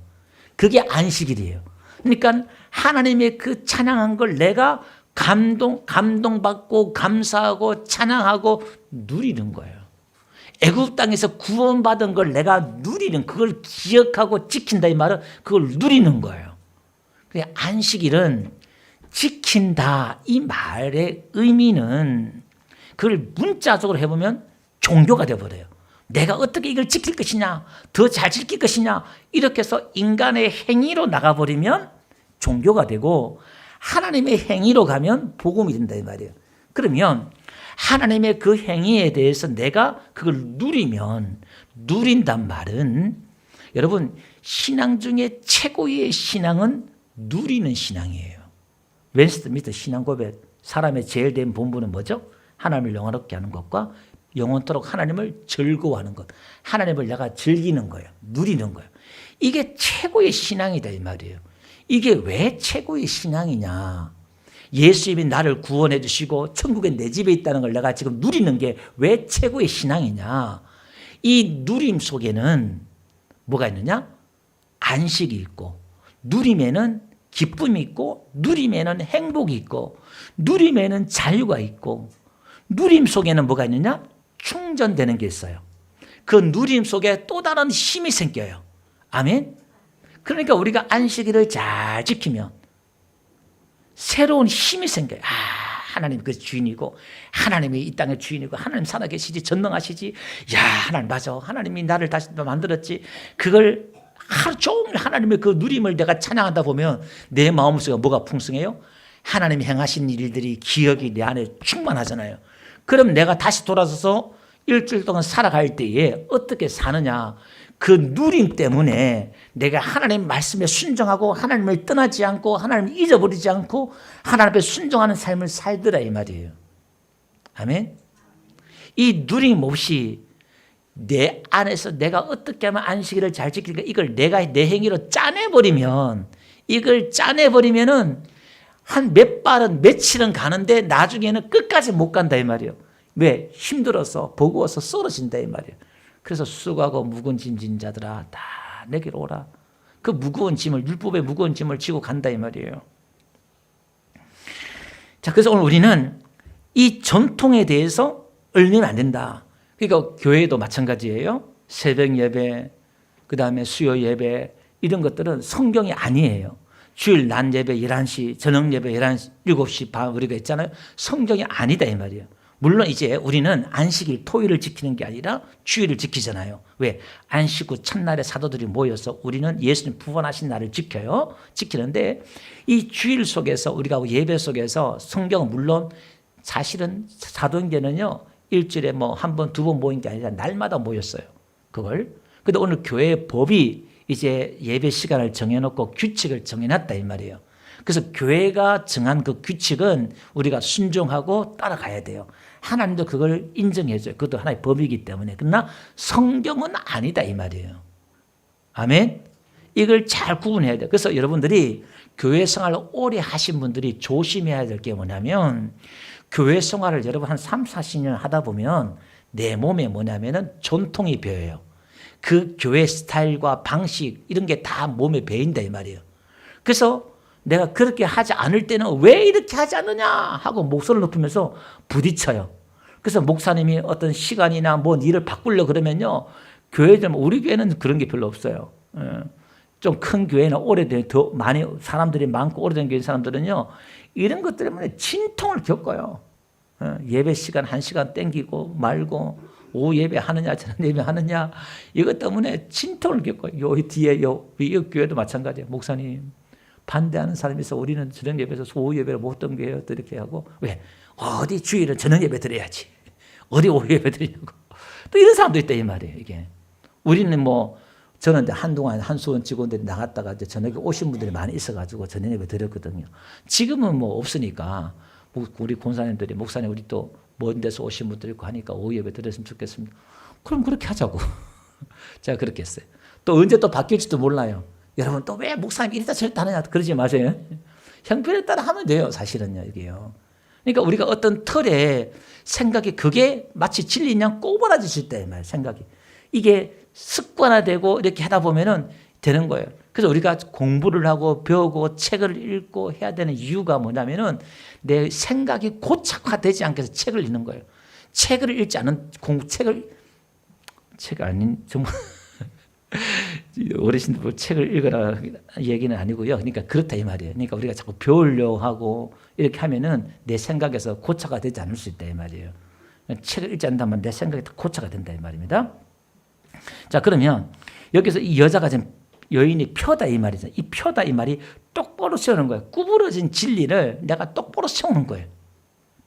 그게 안식일이에요. 그러니까 하나님의 그 찬양한 걸 내가 감동받고 감사하고 찬양하고 누리는 거예요. 애굽 땅에서 구원받은 걸 내가 누리는, 그걸 기억하고 지킨다 이 말은 그걸 누리는 거예요. 안식일은 지킨다 이 말의 의미는 그걸 문자적으로 해보면 종교가 되어버려요. 내가 어떻게 이걸 지킬 것이냐, 더 잘 지킬 것이냐 이렇게 해서 인간의 행위로 나가버리면 종교가 되고 하나님의 행위로 가면 복음이 된다 이 말이에요. 그러면 하나님의 그 행위에 대해서 내가 그걸 누리면, 누린단 말은 여러분 신앙 중에 최고의 신앙은 누리는 신앙이에요. 웬스트미트 신앙 고백 사람의 제일 된 본분은 뭐죠? 하나님을 영화롭게 하는 것과 영원토록 하나님을 즐거워하는 것, 하나님을 내가 즐기는 거예요. 누리는 거예요. 이게 최고의 신앙이다 이 말이에요. 이게 왜 최고의 신앙이냐? 예수님이 나를 구원해 주시고 천국에 내 집에 있다는 걸 내가 지금 누리는 게 왜 최고의 신앙이냐? 이 누림 속에는 뭐가 있느냐? 안식이 있고, 누림에는 기쁨이 있고, 누림에는 행복이 있고, 누림에는 자유가 있고, 누림 속에는 뭐가 있느냐? 충전되는 게 있어요. 그 누림 속에 또 다른 힘이 생겨요. 아멘? 그러니까 우리가 안식일을 잘 지키면 새로운 힘이 생겨요. 하나님 그 주인이고 하나님이 이 땅의 주인이고 하나님 살아계시지 전능하시지. 야 하나님 맞아. 하나님이 나를 다시 만들었지. 그걸 하루 종일 하나님의 그 누림을 내가 찬양하다 보면 내 마음속에 뭐가 풍성해요? 하나님이 행하신 일들이 기억이 내 안에 충만하잖아요. 그럼 내가 다시 돌아서서 일주일 동안 살아갈 때에 어떻게 사느냐. 그 누림 때문에 내가 하나님 말씀에 순종하고 하나님을 떠나지 않고 하나님을 잊어버리지 않고 하나님 앞에 순종하는 삶을 살더라 이 말이에요. 아멘. 이 누림 없이 내 안에서 내가 어떻게 하면 안식일을 잘 지킬까 이걸 내가 내 행위로 짜내버리면 이걸 짜내버리면은 한 몇 발은 며칠은 가는데 나중에는 끝까지 못 간다 이 말이에요. 왜? 힘들어서 버거워서 쓰러진다 이 말이에요. 그래서 수고하고 무거운 짐 진 자들아 다 내게로 오라. 그 무거운 짐을 율법의 무거운 짐을 지고 간다 이 말이에요. 자, 그래서 오늘 우리는 이 전통에 대해서 얽매면 안 된다. 그러니까 교회도 마찬가지예요. 새벽 예배, 그 다음에 수요 예배 이런 것들은 성경이 아니에요. 주일 낮 예배 11시, 저녁 예배 11시, 7시 반 우리가 있잖아요. 성경이 아니다 이 말이에요. 물론 이제 우리는 안식일 토요일을 지키는 게 아니라 주일을 지키잖아요. 왜? 안식 후 첫날에 사도들이 모여서 우리는 예수님 부활하신 날을 지켜요. 지키는데 이 주일 속에서 우리가 예배 속에서 성경은 물론 사실은 사도행전은요. 일주일에 뭐 한 번, 두 번 모인 게 아니라 날마다 모였어요. 그걸. 근데 오늘 교회의 법이 이제 예배 시간을 정해놓고 규칙을 정해놨다 이 말이에요. 그래서 교회가 정한 그 규칙은 우리가 순종하고 따라가야 돼요. 하나님도 그걸 인정해줘요. 그것도 하나의 법이기 때문에. 그러나 성경은 아니다 이 말이에요. 아멘. 이걸 잘 구분해야 돼요. 그래서 여러분들이 교회 생활을 오래 하신 분들이 조심해야 될 게 뭐냐면 교회 생활을 여러분 한 3, 40년 하다 보면 내 몸에 뭐냐면은 전통이 배어요. 그 교회 스타일과 방식 이런 게 다 몸에 배인다 이 말이에요. 그래서 내가 그렇게 하지 않을 때는 왜 이렇게 하지 않느냐 하고 목소리를 높이면서 부딪혀요. 그래서 목사님이 어떤 시간이나 뭐 일을 바꾸려고 그러면요. 교회들, 우리 교회는 그런 게 별로 없어요. 좀 큰 교회나 오래된, 더 많이 사람들이 많고 오래된 교회 사람들은요. 이런 것 때문에 진통을 겪어요. 예배 시간 1시간 땡기고 말고 오후 예배 하느냐 저녁 예배 하느냐 이것 때문에 진통을 겪어요. 요 뒤에 이 교회도 마찬가지예요. 목사님 반대하는 사람이 있어 우리는 저녁 예배에서 오후 예배를 못 드려요. 또 이렇게 하고 왜? 어디 주일은 저녁 예배 드려야지. 어디 오후 예배 드리냐고. 또 이런 사람도 있다 이 말이에요. 이게 우리는 뭐 저는 한동안 한수원 직원들이 나갔다가 이제 저녁에 오신 분들이 많이 있어가지고 저녁 예배 드렸거든요. 지금은 뭐 없으니까 우리 권사님들이 목사님 우리 또 먼 데서 오신 분들 있고 하니까 오후 예배 드렸으면 좋겠습니다. 그럼 그렇게 하자고. 제가 그렇게 했어요. 또 언제 또 바뀔지도 몰라요. 여러분 또 왜 목사님 이랬다 저랬다 하느냐 그러지 마세요. 형편에 따라 하면 돼요. 사실은요 이게요. 그러니까 우리가 어떤 틀에 생각이 그게 마치 진리냐 꼬부라질 때 말이에요. 생각이. 이게 습관화되고 이렇게 하다 보면은 되는 거예요. 그래서 우리가 공부를 하고 배우고 책을 읽고 해야 되는 이유가 뭐냐면은 내 생각이 고착화되지 않게 해서 책을 읽는 거예요. 책을 읽지 않은 책 아닌 정말 어르신들 뭐 책을 읽으라 얘기는 아니고요. 그러니까 그렇다 이 말이에요. 그러니까 우리가 자꾸 배우려고 하고 이렇게 하면은 내 생각에서 고착화되지 않을 수 있다 이 말이에요. 책을 읽지 않는다면 내 생각이 다 고착화 된다 이 말입니다. 자 그러면 여기서 이 여자가 지금 여인이 펴다 이 말이죠. 이 펴다 이 말이 똑바로 세우는 거예요. 구부러진 진리를 내가 똑바로 세우는 거예요.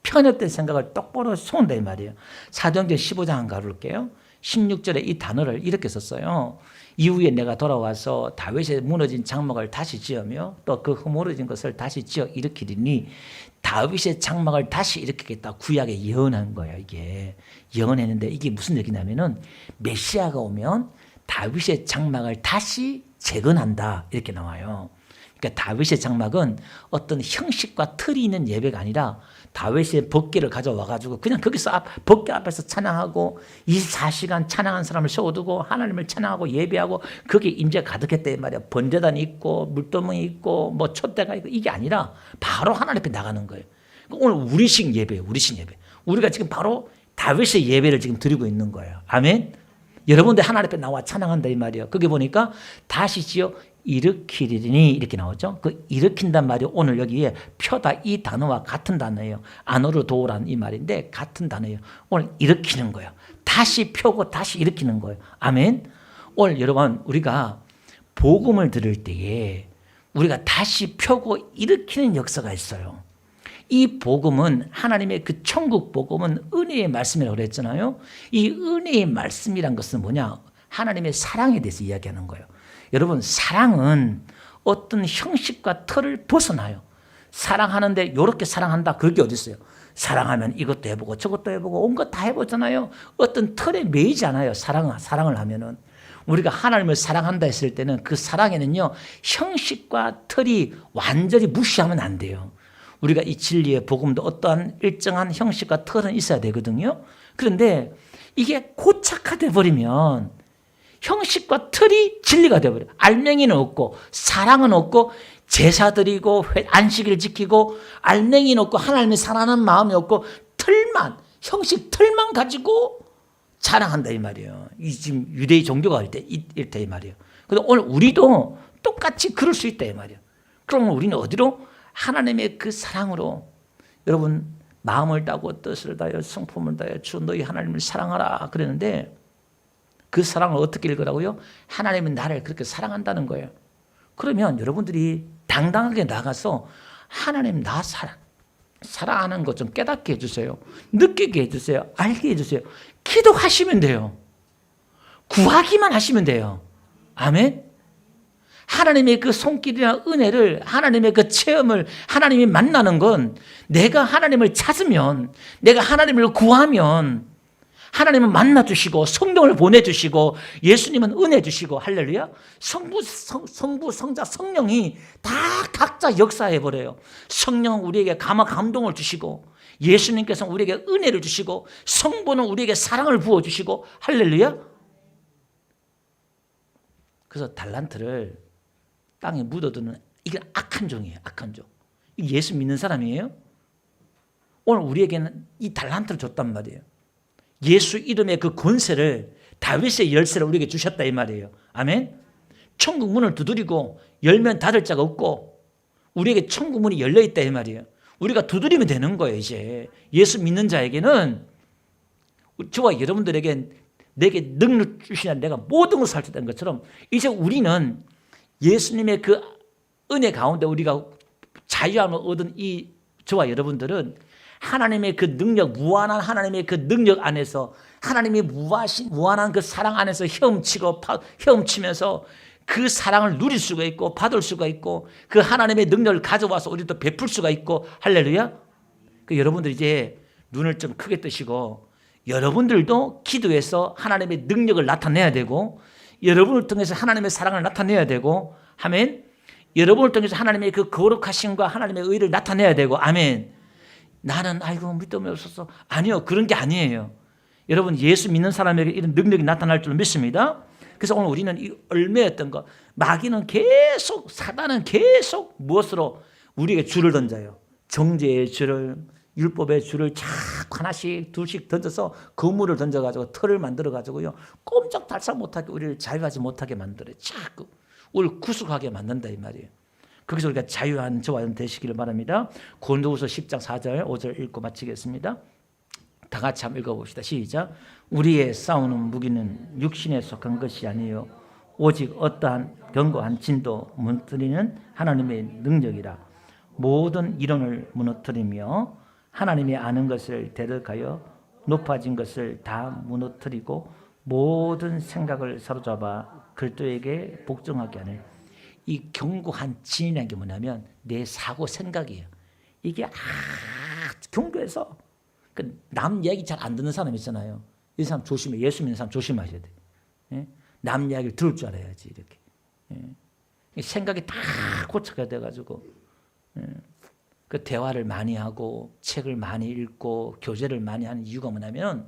편협된 생각을 똑바로 세운다 이 말이에요. 사도행전 15장 한번 가볼게요. 16절에 이 단어를 이렇게 썼어요. 이후에 내가 돌아와서 다윗의 무너진 장막을 다시 지으며 또 그 허물어진 것을 다시 지어 일으키리니 다윗의 장막을 다시 일으키겠다. 구약에 예언한 거예요. 이게 예언했는데 이게 무슨 얘기냐면은 메시아가 오면 다윗의 장막을 다시 재건한다 이렇게 나와요. 그러니까 다윗의 장막은 어떤 형식과 틀이 있는 예배가 아니라 다윗의 법궤를 가져와 가지고 그냥 거기서 법궤 앞에서 찬양하고 24시간 찬양한 사람을 세워두고 하나님을 찬양하고 예배하고 거기에 임재가 가득했다 이 말이야. 번제단이 있고 물두멍이 있고 뭐 촛대가 있고 이게 아니라 바로 하나님 앞에 나가는 거예요. 오늘 우리식 예배예요. 우리식 예배. 우리가 지금 바로 다윗의 예배를 지금 드리고 있는 거예요. 아멘. 여러분들 하나님 앞에 나와 찬양한다 이 말이에요. 거기 보니까 다시 지어 일으키리니 이렇게 나오죠. 그 일으킨단 말이 오늘 여기에 펴다 이 단어와 같은 단어예요. 안으로 도우라는 이 말인데 같은 단어예요. 오늘 일으키는 거예요. 다시 펴고 다시 일으키는 거예요. 아멘. 오늘 여러분 우리가 복음을 들을 때에 우리가 다시 펴고 일으키는 역사가 있어요. 이 복음은 하나님의 그 천국 복음은 은혜의 말씀이라고 그랬잖아요. 이 은혜의 말씀이란 것은 뭐냐? 하나님의 사랑에 대해서 이야기하는 거예요. 여러분 사랑은 어떤 형식과 틀을 벗어나요. 사랑하는데 이렇게 사랑한다 그게 어디 있어요? 사랑하면 이것도 해보고 저것도 해보고 온것 다 해보잖아요. 어떤 틀에 매이지 않아요. 사랑을 하면은. 우리가 하나님을 사랑한다 했을 때는 그 사랑에는요 형식과 틀이 완전히 무시하면 안 돼요. 우리가 이 진리의 복음도 어떠한 일정한 형식과 틀은 있어야 되거든요. 그런데 이게 고착화돼 버리면 형식과 틀이 진리가 되어버려요. 알맹이는 없고 사랑은 없고 제사 드리고 안식일 지키고 알맹이는 없고 하나님을 사랑하는 마음이 없고 틀만 형식 틀만 가지고 자랑한다 이 말이에요. 이 지금 유대의 종교가 이렇다 이 말이에요. 그래서 오늘 우리도 똑같이 그럴 수 있다 이 말이에요. 그러면 우리는 어디로? 하나님의 그 사랑으로. 여러분 마음을 다하고 뜻을 다하여 성품을 다하여 주 너희 하나님을 사랑하라 그랬는데 그 사랑을 어떻게 읽으라고요? 하나님은 나를 그렇게 사랑한다는 거예요. 그러면 여러분들이 당당하게 나가서 하나님 나 사랑하는 것 좀 깨닫게 해주세요. 느끼게 해주세요. 알게 해주세요. 기도하시면 돼요. 구하기만 하시면 돼요. 아멘. 하나님의 그 손길이나 은혜를, 하나님의 그 체험을 하나님이 만나는 건 내가 하나님을 찾으면, 내가 하나님을 구하면 하나님은 만나주시고 성령을 보내주시고 예수님은 은혜 주시고 할렐루야. 성부, 성자, 성령이 다 각자 역사해버려요. 성령은 우리에게 감동을 주시고 예수님께서는 우리에게 은혜를 주시고 성부는 우리에게 사랑을 부어주시고 할렐루야. 그래서 달란트를 땅에 묻어두는 이게 악한 종이에요. 악한 종. 예수 믿는 사람이에요. 오늘 우리에게는 이 달란트를 줬단 말이에요. 예수 이름의 그 권세를, 다윗의 열쇠를 우리에게 주셨다 이 말이에요. 아멘. 천국 문을 두드리고 열면 닫을 자가 없고 우리에게 천국 문이 열려 있다 이 말이에요. 우리가 두드리면 되는 거예요. 이제 예수 믿는 자에게는, 저와 여러분들에게 내게 능력 주시냐 내가 모든 것을 할 수 있다는 것처럼 이제 우리는 예수님의 그 은혜 가운데 우리가 자유함을 얻은 이 저와 여러분들은 하나님의 그 능력, 무한한 하나님의 그 능력 안에서 하나님의 무한한 그 사랑 안에서 헤엄치면서 그 사랑을 누릴 수가 있고 받을 수가 있고 그 하나님의 능력을 가져와서 우리도 베풀 수가 있고 할렐루야. 그 여러분들 이제 눈을 좀 크게 뜨시고 여러분들도 기도해서 하나님의 능력을 나타내야 되고 여러분을 통해서 하나님의 사랑을 나타내야 되고 아멘. 여러분을 통해서 하나님의 그 거룩하심과 하나님의 의를 나타내야 되고 아멘. 나는 아이고 믿음이 없어서 아니요, 그런 게 아니에요. 여러분 예수 믿는 사람에게 이런 능력이 나타날 줄 믿습니다. 그래서 오늘 우리는 이 얼매였던 거, 마귀는 계속, 사단은 계속 무엇으로 우리에게 줄을 던져요. 정죄의 줄을, 율법의 줄을 자꾸 하나씩 둘씩 던져서 그물을 던져가지고 틀을 만들어가지고요 꼼짝달싹 못하게 우리를 자유하지 못하게 만들어요. 자꾸 우리를 구속하게 만든다 이 말이에요. 거기서 우리가 자유한 저와 여러분 되시기를 바랍니다. 고린도후서 10장 4절 5절 읽고 마치겠습니다. 다 같이 한번 읽어봅시다. 시작. 우리의 싸우는 무기는 육신에 속한 것이 아니요 오직 어떠한 견고한 진도 무너뜨리는 하나님의 능력이라. 모든 이론을 무너뜨리며 하나님이 아는 것을 대적하여 높아진 것을 다 무너뜨리고 모든 생각을 사로잡아 그리스도에게 복종하게 하는. 이 견고한 진이라는 게 뭐냐면 내 사고 생각이에요. 이게 견고해서 남 얘기 잘 안 듣는 사람 있잖아요. 이 사람 조심해. 예수 믿는 사람 조심하셔야 돼. 예? 남 이야기를 들을 줄 알아야지 이렇게. 예? 생각이 다 고착이 돼가지고 그 대화를 많이 하고 책을 많이 읽고 교제를 많이 하는 이유가 뭐냐면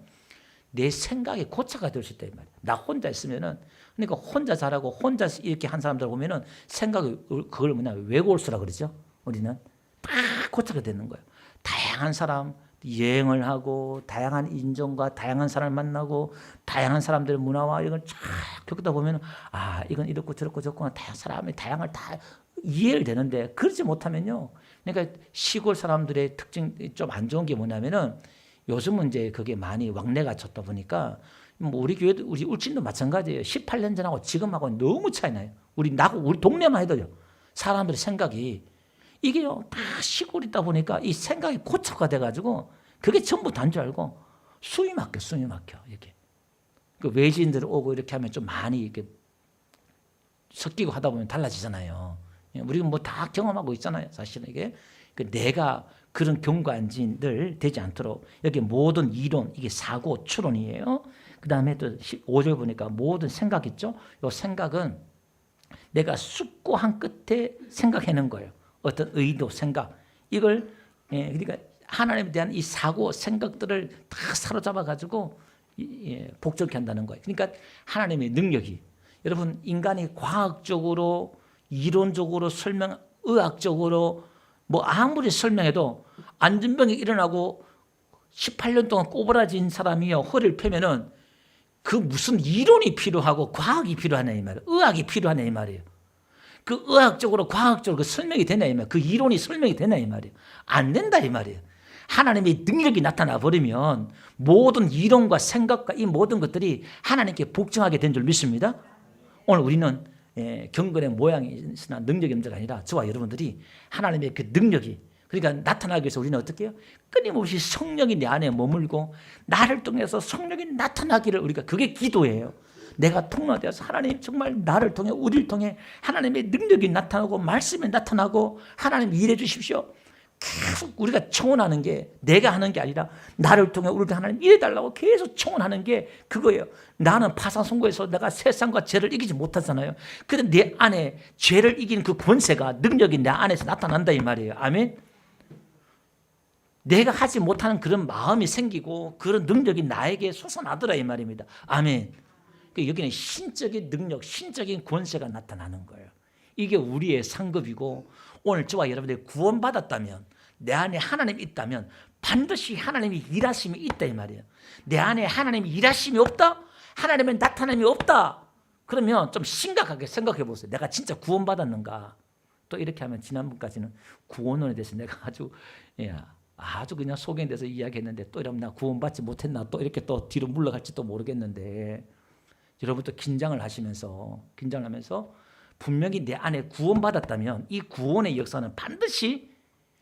내 생각이 고착이 될 수 있다 이 말이야. 나 혼자 있으면은 그러니까 혼자 잘하고 혼자 이렇게 한 사람들 보면은 생각이 그걸 뭐냐 외골수라 그러죠. 우리는 다 고착이 되는 거예요. 다양한 사람 여행을 하고 다양한 인종과 다양한 사람을 만나고 다양한 사람들의 문화와 이걸 쫙 겪다 보면은 아 이건 이렇고 저렇고 저렇고 다양한 사람이 다양을 다 이해를 되는데 그러지 못하면요. 그러니까 시골 사람들의 특징이 좀 안 좋은 게 뭐냐면은 요즘은 이제 그게 많이 왕래가 쳤다 보니까 뭐 우리 교회도 우리 울진도 마찬가지예요. 18년 전하고 지금하고 너무 차이 나요. 우리 동네만 해도요. 사람들의 생각이 이게요 다 시골이다 보니까 이 생각이 고착화 돼가지고 그게 전부 다인 줄 알고 숨이 막혀 이렇게. 그 외지인들 오고 이렇게 하면 좀 많이 이렇게 섞이고 하다 보면 달라지잖아요. 우리가 뭐 다 경험하고 있잖아요. 사실은 이게 내가 그런 경관진들 되지 않도록 여기 모든 이론 이게 사고 추론이에요. 그 다음에 또 5절 보니까 모든 생각 있죠. 이 생각은 내가 숙고한 끝에 생각하는 거예요. 어떤 의도, 생각 이걸 그러니까 하나님에 대한 이 사고 생각들을 다 사로잡아 가지고 복종케 한다는 거예요. 그러니까 하나님의 능력이 여러분 인간이 과학적으로 이론적으로 의학적으로 뭐 아무리 설명해도 안전병이 일어나고 18년 동안 꼬부라진 사람이요 허리를 펴면은 그 무슨 이론이 필요하고 과학이 필요하냐 이 말이에요. 의학이 필요하냐 이 말이에요. 그 의학적으로 과학적으로 그 설명이 되냐 이 말, 그 이론이 설명이 되냐 이 말이에요. 안 된다 이 말이에요. 하나님의 능력이 나타나 버리면 모든 이론과 생각과 이 모든 것들이 하나님께 복종하게 된 줄 믿습니다. 오늘 우리는 경건의 모양이 있으나 능력이 문제가 아니라 저와 여러분들이 하나님의 그 능력이 그러니까 나타나기 위해서 우리는 어떻게 해요? 끊임없이 성령이 내 안에 머물고 나를 통해서 성령이 나타나기를 우리가 그게 기도예요. 내가 통로되어서 하나님 정말 나를 통해 우리를 통해 하나님의 능력이 나타나고 말씀이 나타나고 하나님 일해 주십시오. 계속 우리가 청원하는 게 내가 하는 게 아니라 나를 통해 우리를 하나님 일해달라고 계속 청원하는 게 그거예요. 나는 파산선고에서 내가 세상과 죄를 이기지 못하잖아요. 그런데 내 안에 죄를 이기는 그 권세가 능력이 내 안에서 나타난다 이 말이에요. 아멘. 내가 하지 못하는 그런 마음이 생기고 그런 능력이 나에게 솟아나더라 이 말입니다. 아멘. 여기는 신적인 능력, 신적인 권세가 나타나는 거예요. 이게 우리의 상급이고 오늘 저와 여러분들이 구원받았다면 내 안에 하나님이 있다면 반드시 하나님이 일하심이 있다 이 말이에요. 내 안에 하나님이 일하심이 없다? 하나님의 나타남이 없다? 그러면 좀 심각하게 생각해 보세요. 내가 진짜 구원받았는가? 또 이렇게 하면 지난번까지는 구원론에 대해서 내가 아주 그냥 소개돼서 이야기했는데 또 이러면 나 구원받지 못했나 또 이렇게 또 뒤로 물러갈지도 모르겠는데 여러분 또 긴장을 하면서 분명히 내 안에 구원받았다면 이 구원의 역사는 반드시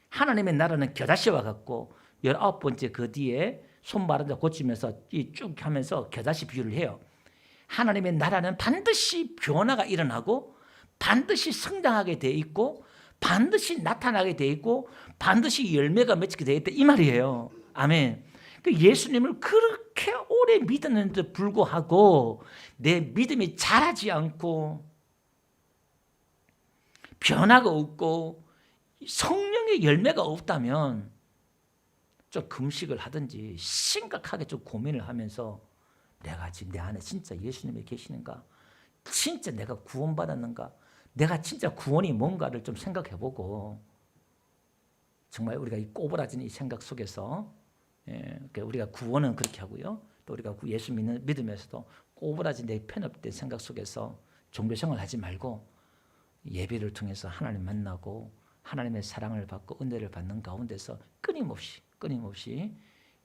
하나님의 나라는 겨자씨와 같고 19번째 그 뒤에 손마른 자 고치면서 쭉 하면서 겨자씨 비유를 해요. 하나님의 나라는 반드시 변화가 일어나고 반드시 성장하게 돼 있고 반드시 나타나게 돼 있고 반드시 열매가 맺히게 돼 있다 이 말이에요. 아멘. 예수님을 그렇게 오래 믿었는데도 불구하고 내 믿음이 자라지 않고 변화가 없고 성령의 열매가 없다면 좀 금식을 하든지 심각하게 좀 고민을 하면서 내가 지금 내 안에 진짜 예수님이 계시는가? 진짜 내가 구원받았는가? 내가 진짜 구원이 뭔가를 좀 생각해보고 정말 우리가 이 꼬부라진 이 생각 속에서 우리가 구원은 그렇게 하고요. 또 우리가 예수 믿으면서도 꼬부라진 내 편협된 생각 속에서 종교생활 하지 말고 예배를 통해서 하나님 만나고 하나님의 사랑을 받고 은혜를 받는 가운데서 끊임없이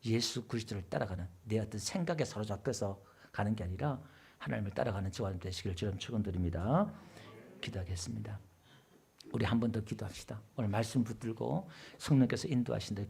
예수 그리스도를 따라가는 내 어떤 생각에 사로잡혀서 가는 게 아니라 하나님을 따라가는 저와 되시기를 주님 축원드립니다. 기도하겠습니다. 우리 한 번 더 기도합시다. 오늘 말씀 붙들고 성령께서 인도하신다.